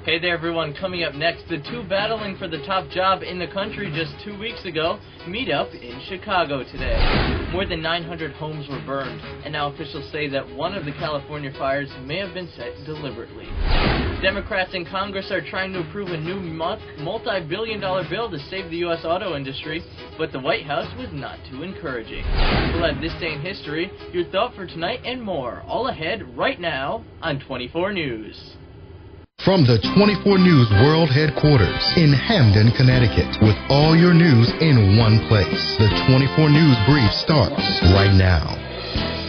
Hey there everyone, coming up next, the two battling for the top job in the country just 2 weeks ago meet up in Chicago today. More than 900 homes were burned, and now officials say that one of the California fires may have been set deliberately. Democrats in Congress are trying to approve a new multi-billion-dollar bill to save the U.S. auto industry, but the White House was not too encouraging. We'll have this day in history, your thought for tonight, and more, all ahead right now on 24 News. From the 24 News World Headquarters in Hamden, Connecticut, with all your news in one place. The 24 News Brief starts right now.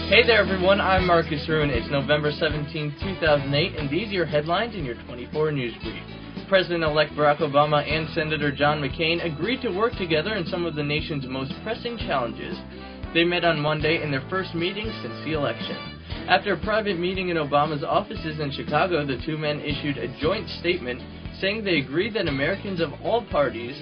Hey there everyone, I'm Marcus Harun. It's November 17, 2008, and these are your headlines in your 24 News Brief. President-elect Barack Obama and Senator John McCain agreed to work together in some of the nation's most pressing challenges. They met on Monday in their first meeting since the election. After a private meeting in Obama's offices in Chicago, the two men issued a joint statement saying they agreed that Americans of all parties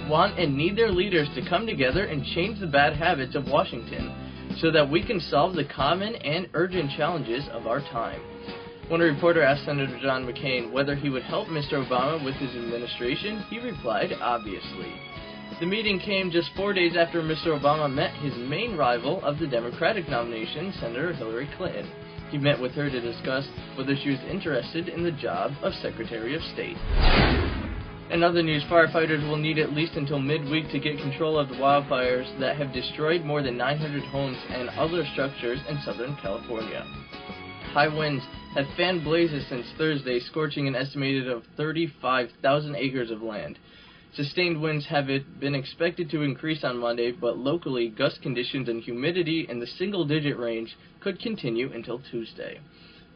want and need their leaders to come together and change the bad habits of Washington so that we can solve the common and urgent challenges of our time. When a reporter asked Senator John McCain whether he would help Mr. Obama with his administration, he replied, obviously. The meeting came just 4 days after Mr. Obama met his main rival of the Democratic nomination, Senator Hillary Clinton. He met with her to discuss whether she was interested in the job of Secretary of State. In other news, firefighters will need at least until midweek to get control of the wildfires that have destroyed more than 900 homes and other structures in Southern California. High winds have fanned blazes since Thursday, scorching an estimated of 35,000 acres of land. Sustained winds have been expected to increase on Monday, but locally, gust conditions and humidity in the single-digit range could continue until Tuesday.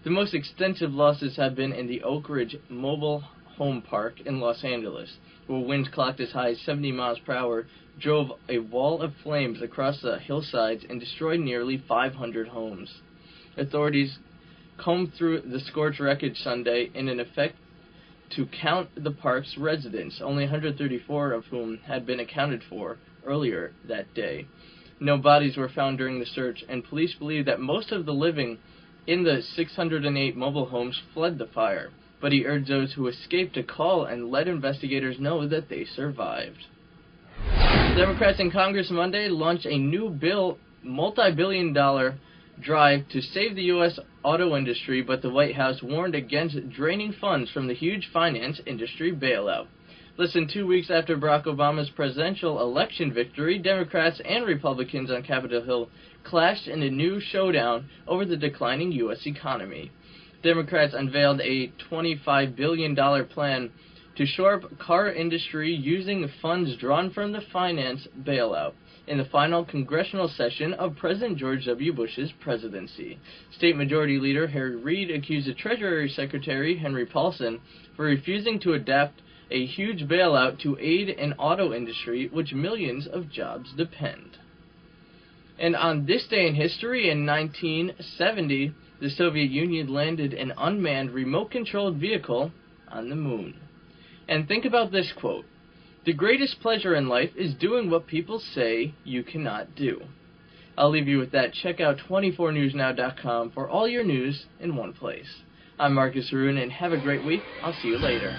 The most extensive losses have been in the OAKRIDGE mobile home park in Los Angeles, where winds clocked as high as 70 miles per hour, drove a wall of flames across the hillsides, and destroyed nearly 500 homes. Authorities combed through the scorched wreckage Sunday in an effort to count the park's residents, only 134 of whom had been accounted for earlier that day. No bodies were found during the search, and police believe that most of the living in the 608 mobile homes fled the fire, but he urged those who escaped to call and let investigators know that they survived. Democrats in Congress Monday launched a new bill, multi-billion-dollar drive to save the U.S. auto industry, but the White House warned against draining funds from the huge finance industry bailout. Less than 2 weeks after Barack Obama's presidential election victory, Democrats and Republicans on Capitol Hill clashed in a new showdown over the declining U.S. economy. Democrats unveiled a $25 billion plan to shore up car industry using funds drawn from the finance bailout in the final congressional session of President George W. Bush's presidency. State Majority Leader Harry Reid accused the Treasury Secretary Henry Paulson for refusing to adapt a huge bailout to aid an auto industry which millions of jobs depend. And on this day in history, in 1970, the Soviet Union landed an unmanned remote-controlled vehicle on the moon. And think about this quote: "The greatest pleasure in life is doing what people say you cannot do." I'll leave you with that. Check out 24newsnow.com for all your news in one place. I'm Marcus Harun, and have a great week. I'll see you later.